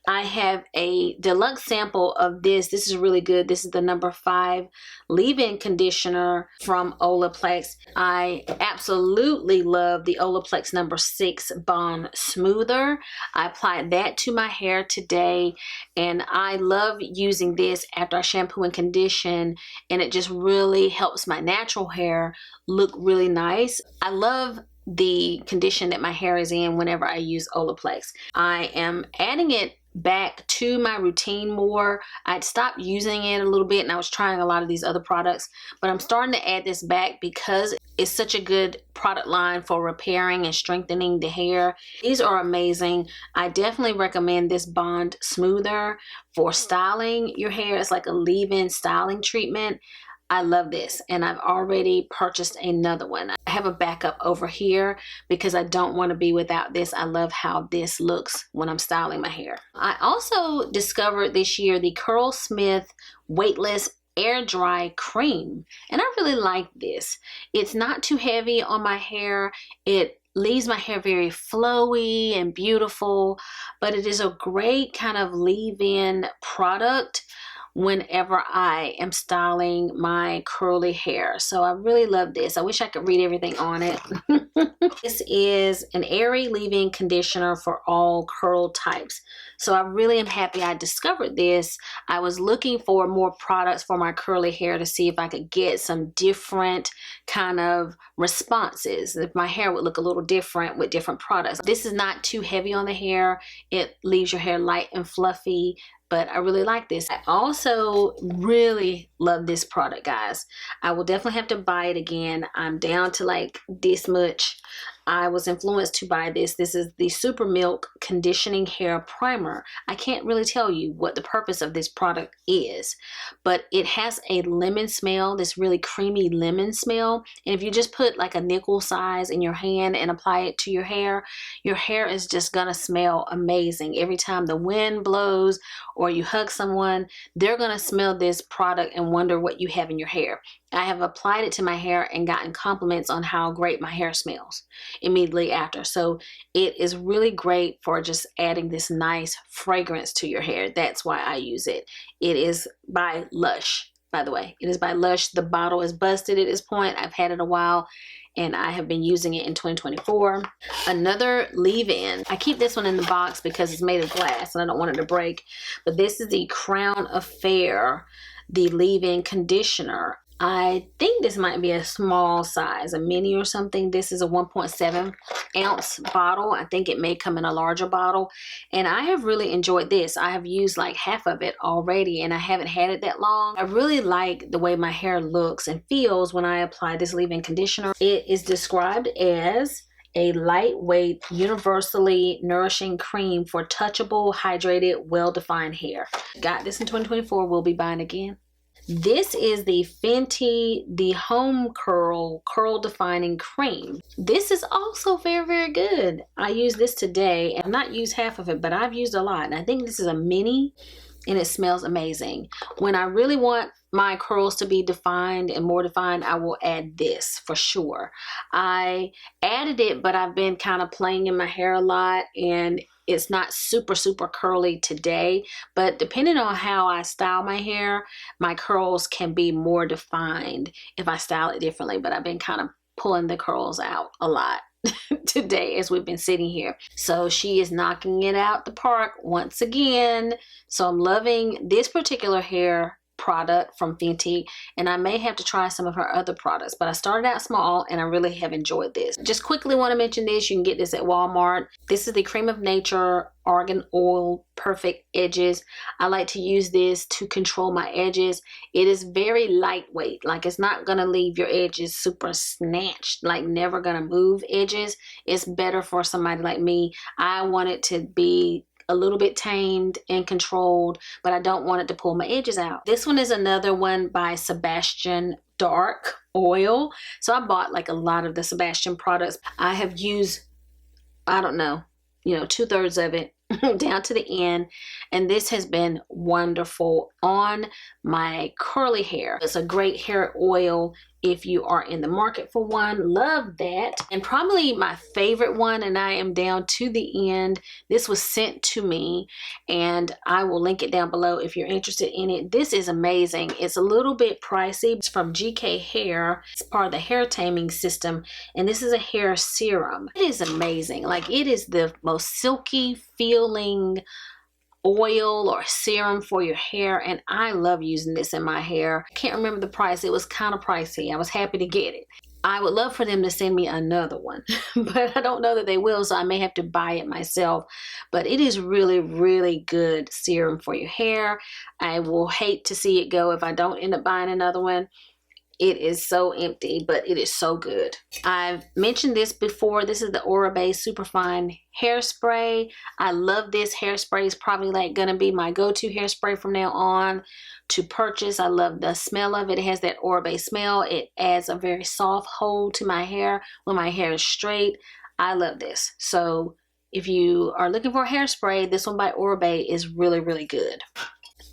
I have a deluxe sample of this. This is really good. This is the number 5 leave-in conditioner from Olaplex. I absolutely love the Olaplex number 6 Bond Smoother. I applied that to my hair today, and I love using this after I shampoo and condition, and it just really helps my natural hair look really nice. I love the condition that my hair is in whenever I use Olaplex. I am adding it back to my routine more. I'd stopped using it a little bit and I was trying a lot of these other products, but I'm starting to add this back because it's such a good product line for repairing and strengthening the hair. These are amazing. I definitely recommend this Bond Smoother for styling your hair. It's like a leave-in styling treatment. I love this, and I've already purchased another one. I have a backup over here because I don't want to be without this. I love how this looks when I'm styling my hair. I also discovered this year the Curlsmith Weightless Air Dry Cream, and I really like this. It's not too heavy on my hair. It leaves my hair very flowy and beautiful, but it is a great kind of leave-in product whenever I am styling my curly hair. So I really love this. I wish I could read everything on it. This is an airy leave-in conditioner for all curl types. So I really am happy I discovered this. I was looking for more products for my curly hair to see if I could get some different kind of responses, if my hair would look a little different with different products. This is not too heavy on the hair. It leaves your hair light and fluffy, but I really like this. I also really love this product, guys. I will definitely have to buy it again. I'm down to like this much. I was influenced to buy this. This is the Super Milk Conditioning Hair Primer. I can't really tell you what the purpose of this product is, but it has a lemon smell, this really creamy lemon smell. And if you just put like a nickel size in your hand and apply it to your hair is just gonna smell amazing. Every time the wind blows or you hug someone, they're gonna smell this product and wonder what you have in your hair. I have applied it to my hair and gotten compliments on how great my hair smells immediately after. So it is really great for just adding this nice fragrance to your hair. That's why I use it. It is by Lush, by the way. It is by Lush. The bottle is busted at this point. I've had it a while and I have been using it in 2024. Another leave-in. I keep this one in the box because it's made of glass and I don't want it to break. But this is the Crown Affair, the leave-in conditioner. I think this might be a small size, a mini or something. This is a 1.7 ounce bottle. I think it may come in a larger bottle. And I have really enjoyed this. I have used like half of it already and I haven't had it that long. I really like the way my hair looks and feels when I apply this leave-in conditioner. It is described as a lightweight, universally nourishing cream for touchable, hydrated, well-defined hair. Got this in 2024. We'll be buying again. This is the Fenty, the Home Curl Defining Cream. This is also very, very good. I used this today. I've not used half of it, but I've used a lot. And I think this is a mini and it smells amazing. When I really want my curls to be defined and more defined, I will add this for sure. I added it, but I've been kind of playing in my hair a lot and it's not super, super curly today, but depending on how I style my hair, my curls can be more defined if I style it differently, but I've been kind of pulling the curls out a lot today as we've been sitting here. So she is knocking it out the park once again. So I'm loving this particular hair product from Fenty, and I may have to try some of her other products, but I started out small and I really have enjoyed this. Just quickly want to mention this. You can get this at Walmart. This is the Cream of Nature Argan Oil Perfect Edges. I like to use this to control my edges. It is very lightweight, like it's not gonna leave your edges super snatched, like never gonna move edges. It's better for somebody like me. I want it to be a little bit tamed and controlled, but I don't want it to pull my edges out. This one is another one by Sebastian Dark Oil. So I bought like a lot of the Sebastian products. I have used, I don't know, 2/3 of it down to the end, and this has been wonderful on my curly hair. It's a great hair oil if you are in the market for one. Love that. And probably my favorite one, and I am down to the end, this was sent to me and I will link it down below if you're interested in it. This is amazing. It's a little bit pricey. It's from GK Hair. It's part of the hair taming system, and this is a hair serum. It is amazing. Like, it is the most silky feeling oil or serum for your hair, and I love using this in my hair. I can't remember the price. It was kind of pricey. I was happy to get it. I would love for them to send me another one, but I don't know that they will, so I may have to buy it myself. But it is really, really good serum for your hair. I will hate to see it go if I don't end up buying another one. It is so empty, but it is so good. I've mentioned this before. This is the Oribe Superfine Hairspray. I love this hairspray. It's probably like gonna be my go-to hairspray from now on to purchase. I love the smell of it. It has that Oribe smell. It adds a very soft hold to my hair when my hair is straight. I love this. So if you are looking for a hairspray, this one by Oribe is really, really good.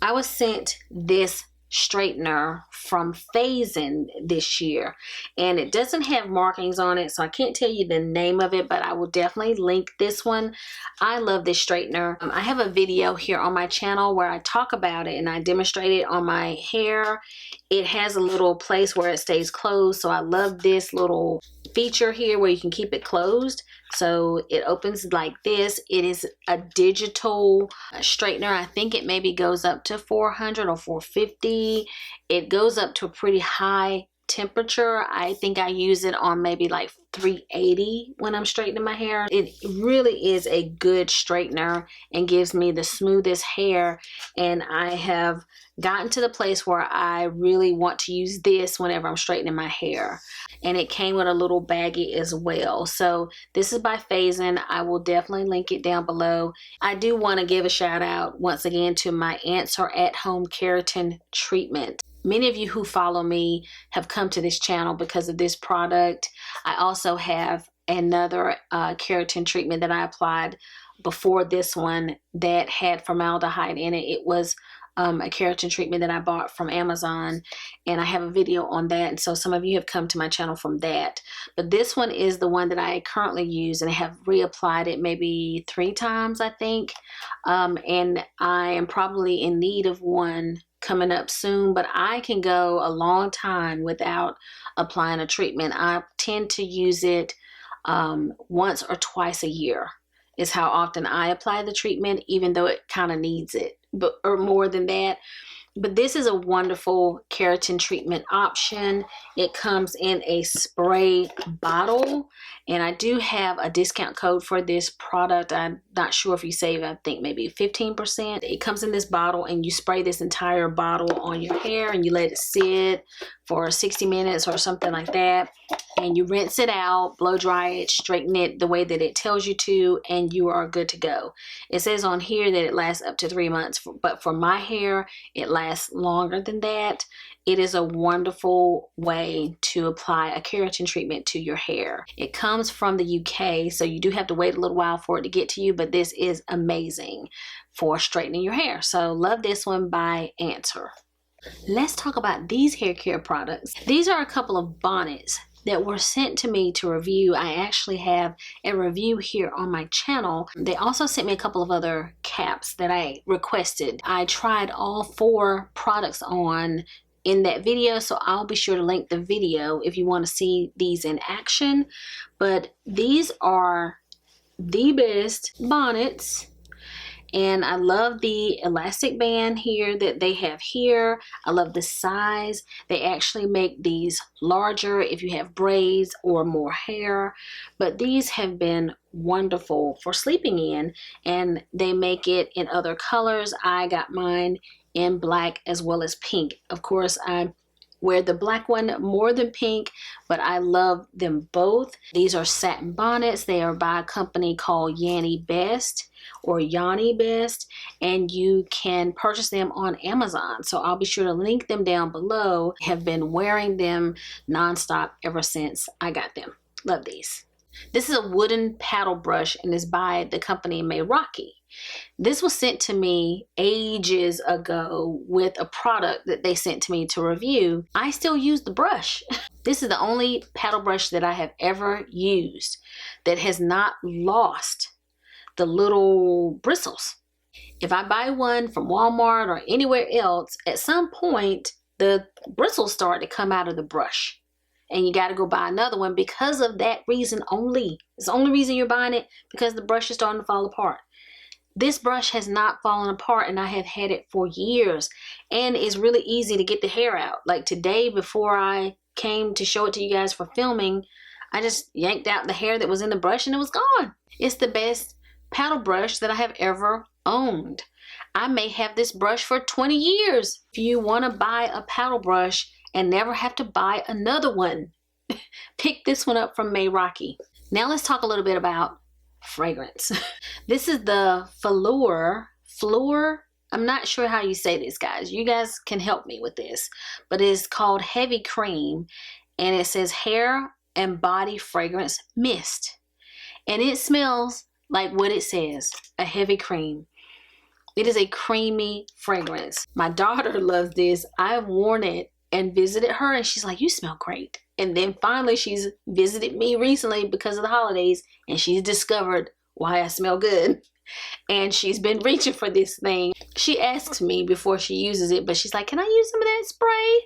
I was sent this straightener from Phazon this year, and it doesn't have markings on it, so I can't tell you the name of it, but I will definitely link this one. I love this straightener. I have a video here on my channel where I talk about it and I demonstrate it on my hair. It has a little place where it stays closed, so I love this little feature here where you can keep it closed. So it opens like this. It is a digital straightener. I think it maybe goes up to 400 or 450. It goes up to a pretty high temperature. I think I use it on maybe like 380 when I'm straightening my hair. It really is a good straightener and gives me the smoothest hair, and I have gotten to the place where I really want to use this whenever I'm straightening my hair. And it came with a little baggie as well. So this is by Phazon. I will definitely link it down below. I do want to give a shout out once again to my Answer at Home Keratin Treatment. Many of you who follow me have come to this channel because of this product. I also have another keratin treatment that I applied before this one that had formaldehyde in it. It was a keratin treatment that I bought from Amazon, and I have a video on that, and so some of you have come to my channel from that. But this one is the one that I currently use, and I have reapplied it maybe 3 times, I think, and I am probably in need of one coming up soon, but I can go a long time without applying a treatment. I tend to use it once or twice a year is how often I apply the treatment, even though it kind of needs it, or more than that. But this is a wonderful keratin treatment option. It comes in a spray bottle, and I do have a discount code for this product. I'm not sure if you save, I think maybe 15%. It comes in this bottle, and you spray this entire bottle on your hair, and you let it sit for 60 minutes or something like that. And you rinse it out, blow dry it, straighten it the way that it tells you to, and you are good to go. It says on here that it lasts up to 3 months, but for my hair, it lasts longer than that. It is a wonderful way to apply a keratin treatment to your hair. It comes from the UK, so you do have to wait a little while for it to get to you, but this is amazing for straightening your hair. So love this one by Answer. Let's talk about these hair care products. These are a couple of bonnets that were sent to me to review. I actually have a review here on my channel. They also sent me a couple of other caps that I requested. I tried all 4 products on in that video, so I'll be sure to link the video if you want to see these in action. But these are the best bonnets. And I love the elastic band here that they have here. I love the size. They actually make these larger if you have braids or more hair. But these have been wonderful for sleeping in, and they make it in other colors. I got mine in black as well as pink. Of course, I wear the black one more than pink, but I love them both. These are satin bonnets. They are by a company called Yanni Best, or Yanni Best, and you can purchase them on Amazon. So I'll be sure to link them down below. I have been wearing them nonstop ever since I got them. Love these. This is a wooden paddle brush, and is by the company Meraki. This was sent to me ages ago with a product that they sent to me to review. I still use the brush. This is the only paddle brush that I have ever used that has not lost the little bristles. If I buy one from Walmart or anywhere else, at some point the bristles start to come out of the brush, and you got to go buy another one because of that reason only. It's the only reason you're buying it, because the brush is starting to fall apart. This brush has not fallen apart, and I have had it for years, and it's really easy to get the hair out. Like today, before I came to show it to you guys for filming, I just yanked out the hair that was in the brush and it was gone. It's the best paddle brush that I have ever owned. I may have this brush for 20 years. If you want to buy a paddle brush and never have to buy another one, pick this one up from Meraki. Now let's talk a little bit about fragrance. This is the Fleur. I'm not sure how you say this, guys. You guys can help me with this, but it's called Heavy Cream, and it says hair and body fragrance mist, and it smells like what it says, a heavy cream. It is a creamy fragrance. My daughter loves this. I've worn it and visited her, and she's like, you smell great. And then finally she's visited me recently because of the holidays, and she's discovered why I smell good. And she's been reaching for this thing. She asks me before she uses it, but she's like, can I use some of that spray?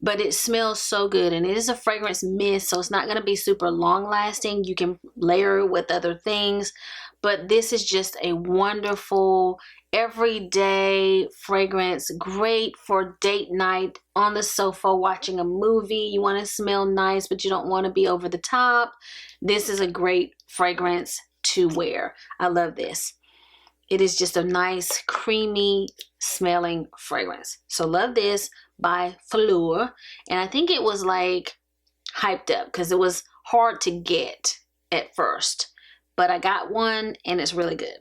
But it smells so good, and it is a fragrance mist, so it's not going to be super long lasting. You can layer it with other things, but this is just a wonderful everyday fragrance, great for date night on the sofa watching a movie. You want to smell nice, but you don't want to be over the top. This is a great fragrance to wear. I love this. It is just a nice, creamy smelling fragrance. So love this by Fleur. And I think it was like hyped up because it was hard to get at first. But I got one and it's really good.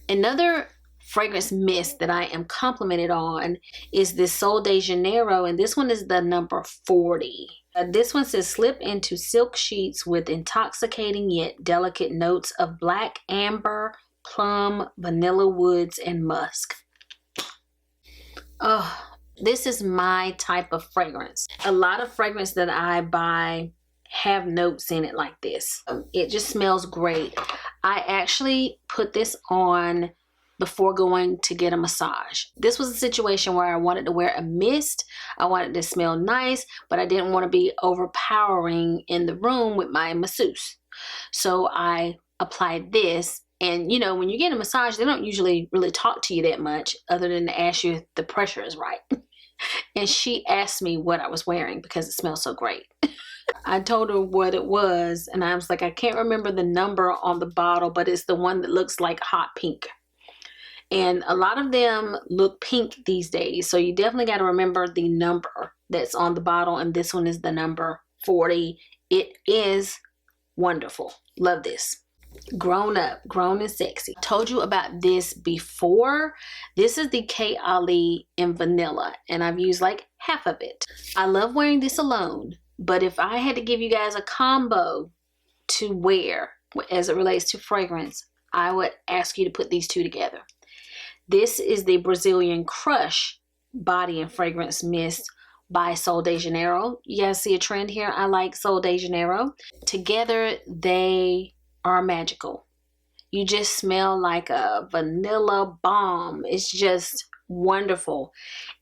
Another fragrance mist that I am complimented on is this Sol de Janeiro, and this one is the number 40. This one says slip into silk sheets with intoxicating yet delicate notes of black amber, plum, vanilla woods, and musk. Oh, this is my type of fragrance. A lot of fragrance that I buy have notes in it like this. It just smells great. I actually put this on before going to get a massage. This was a situation where I wanted to wear a mist. I wanted to smell nice, but I didn't want to be overpowering in the room with my masseuse. So I applied this. And you know, when you get a massage, they don't usually really talk to you that much other than to ask you if the pressure is right. And she asked me what I was wearing because it smells so great. I told her what it was, and I was like, I can't remember the number on the bottle, but it's the one that looks like hot pink. And a lot of them look pink these days, so you definitely got to remember the number that's on the bottle, and this one is the number 40. It is wonderful. Love this. Grown up, grown and sexy. Told you about this before. This is the KIWABI in vanilla, and I've used like half of it. I love wearing this alone, but if I had to give you guys a combo to wear as it relates to fragrance, I would ask you to put these two together. This is the Brazilian Crush Body and Fragrance Mist by Sol de Janeiro. You guys see a trend here? I like Sol de Janeiro. Together, they are magical. You just smell like a vanilla bomb. It's just wonderful.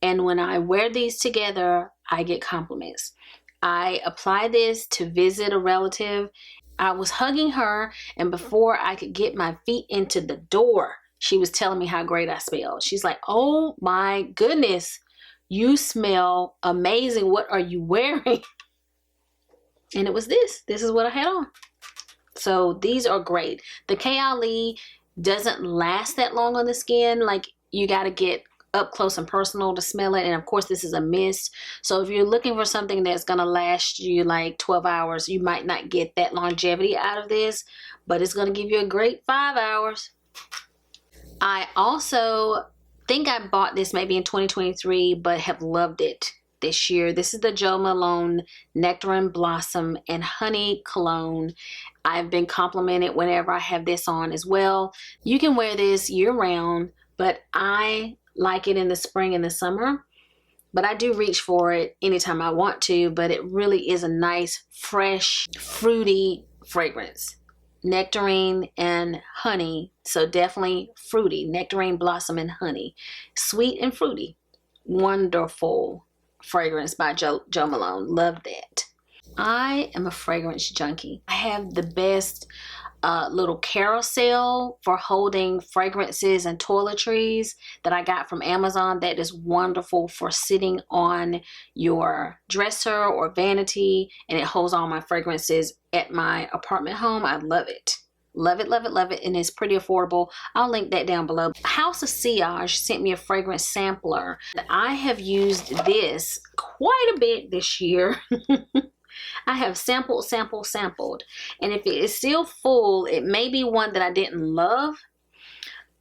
And when I wear these together, I get compliments. I apply this to visit a relative. I was hugging her, and before I could get my feet into the door, she was telling me how great I smelled. She's like, oh my goodness, you smell amazing. What are you wearing? And it was this. This is what I had on. So these are great. The KIWABI doesn't last that long on the skin. Like, you got to get up close and personal to smell it. And of course, this is a mist. So if you're looking for something that's going to last you like 12 hours, you might not get that longevity out of this, but it's going to give you a great 5 hours. I also think I bought this maybe in 2023, but have loved it this year. This is the Jo Malone Nectar and Blossom and Honey Cologne. I've been complimented whenever I have this on as well. You can wear this year round, but I like it in the spring and the summer. But I do reach for it anytime I want to, but it really is a nice, fresh, fruity fragrance. Nectarine and honey, so definitely fruity. Nectarine, blossom, and honey. Sweet and fruity. Wonderful fragrance by Jo Malone. Love that. I am a fragrance junkie. I have the best little carousel for holding fragrances and toiletries that I got from Amazon. That is wonderful for sitting on your dresser or vanity, and it holds all my fragrances at my apartment home. I love it. Love it, love it, love it, and it's pretty affordable. I'll link that down below. House of Sillage sent me a fragrance sampler. I have used this quite a bit this year. I have sampled, and if it is still full, it may be one that I didn't love,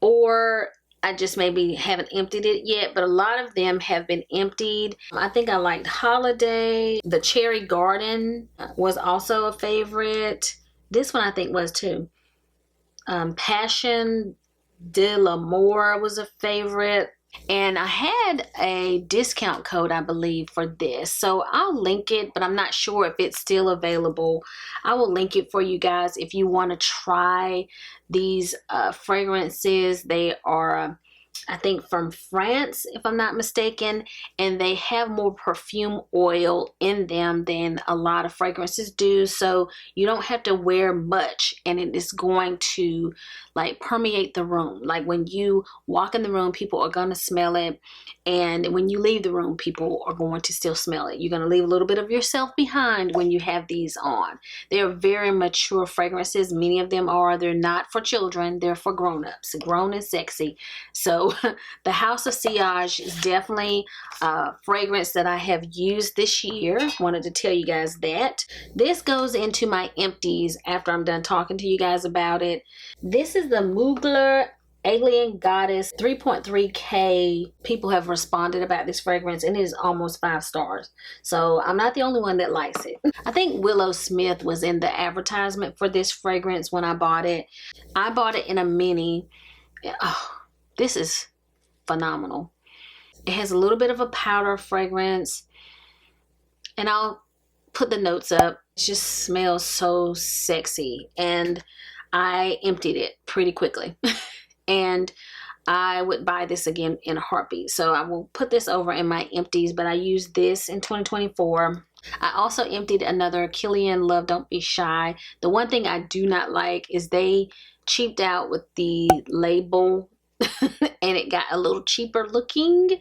or I just maybe haven't emptied it yet, but a lot of them have been emptied. I think I liked Holiday. The Cherry Garden was also a favorite. This one I think was too. Passion de l'Amour was a favorite. And I had a discount code, I believe, for this. So I'll link it, but I'm not sure if it's still available. I will link it for you guys if you want to try these fragrances. They are I think from France, if I'm not mistaken, and they have more perfume oil in them than a lot of fragrances do, so you don't have to wear much and it is going to like permeate the room. Like when you walk in the room, people are going to smell it, and when you leave the room, people are going to still smell it. You're going to leave a little bit of yourself behind when you have these on. They're very mature fragrances. Many of them are. They're not for children. They're for grown-ups, grown and sexy. So the House of Sillage is definitely a fragrance that I have used this year. Wanted to tell you guys that. This goes into my empties after I'm done talking to you guys about it. This is the Mugler Alien Goddess 3.3K. People have responded about this fragrance and it is almost 5 stars. So I'm not the only one that likes it. I think Willow Smith was in the advertisement for this fragrance when I bought it. I bought it in a mini. Oh, this is phenomenal. It has a little bit of a powder fragrance, and I'll put the notes up. It just smells so sexy, and I emptied it pretty quickly and I would buy this again in a heartbeat. So I will put this over in my empties, but I used this in 2024. I also emptied another Kilian Love Don't Be Shy. The one thing I do not like is they cheaped out with the label and it got a little cheaper looking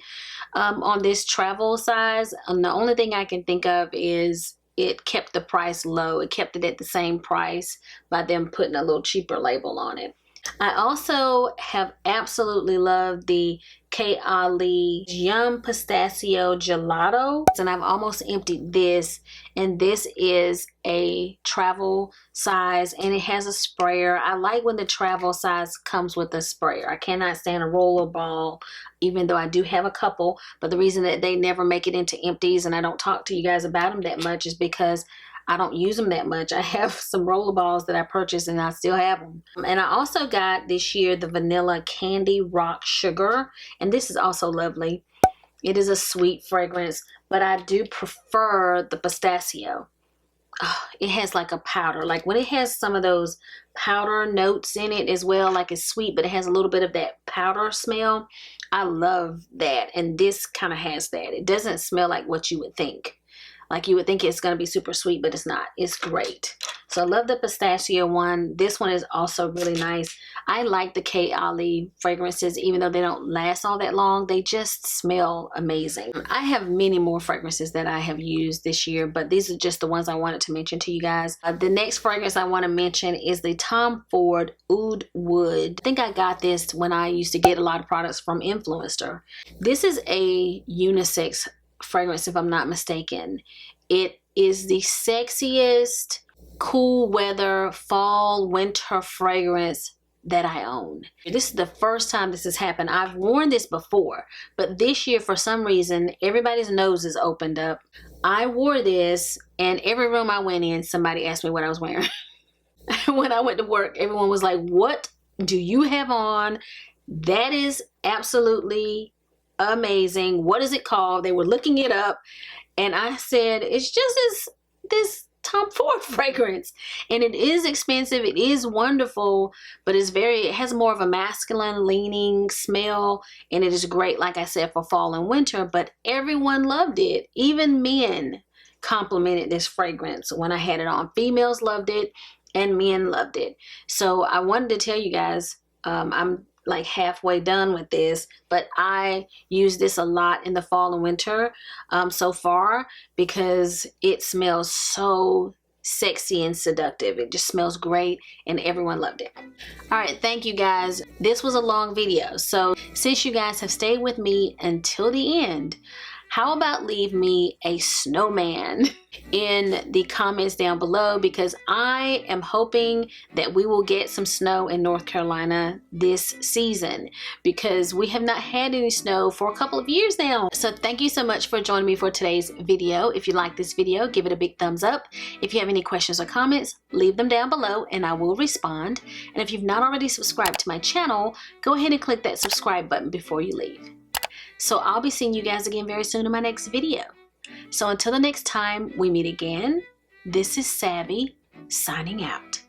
on this travel size. The only thing I can think of is it kept the price low. It kept it at the same price by them putting a little cheaper label on it. I also have absolutely loved the KIWABI Yum Pistachio Gelato, and I've almost emptied this, and this is a travel size and it has a sprayer. I like when the travel size comes with a sprayer. I cannot stand a roller ball, even though I do have a couple, but the reason that they never make it into empties and I don't talk to you guys about them that much is because I don't use them that much. I have some roller balls that I purchased and I still have them. And I also got this year the Vanilla Candy Rock Sugar, and this is also lovely. It is a sweet fragrance, but I do prefer the pistachio. Oh, it has like a powder. Like when it has some of those powder notes in it as well, like it's sweet, but it has a little bit of that powder smell. I love that, and this kind of has that. It doesn't smell like what you would think. Like you would think it's going to be super sweet, but it's not. It's great. So I love the pistachio one. This one is also really nice. I like the KIWABI fragrances, even though they don't last all that long. They just smell amazing. I have many more fragrances that I have used this year, but these are just the ones I wanted to mention to you guys. The next fragrance I want to mention is the Tom Ford Oud Wood. I think I got this when I used to get a lot of products from Influencer. This is a unisex fragrance, if I'm not mistaken. It is the sexiest cool weather fall winter fragrance that I own. This is the first time this has happened. I've worn this before, but this year for some reason everybody's noses opened up. I wore this and every room I went in somebody asked me what I was wearing. When I went to work, everyone was like, "What do you have on? That is absolutely amazing. What is it called?" They were looking it up, and I said, it's just this Tom Ford fragrance, and it is expensive. It is wonderful, but it has more of a masculine leaning smell, and it is great, like I said, for fall and winter. But everyone loved it. Even men complimented this fragrance when I had it on. Females loved it and men loved it. So I wanted to tell you guys, I'm like halfway done with this, but I use this a lot in the fall and winter so far because it smells so sexy and seductive. It just smells great and everyone loved it. All right, thank you guys. This was a long video, so since you guys have stayed with me until the end, how about leave me a snowman in the comments down below, because I am hoping that we will get some snow in North Carolina this season, because we have not had any snow for a couple of years now. So thank you so much for joining me for today's video. If you like this video, give it a big thumbs up. If you have any questions or comments, leave them down below and I will respond. And if you've not already subscribed to my channel, go ahead and click that subscribe button before you leave. So I'll be seeing you guys again very soon in my next video. So until the next time we meet again, this is Savvy signing out.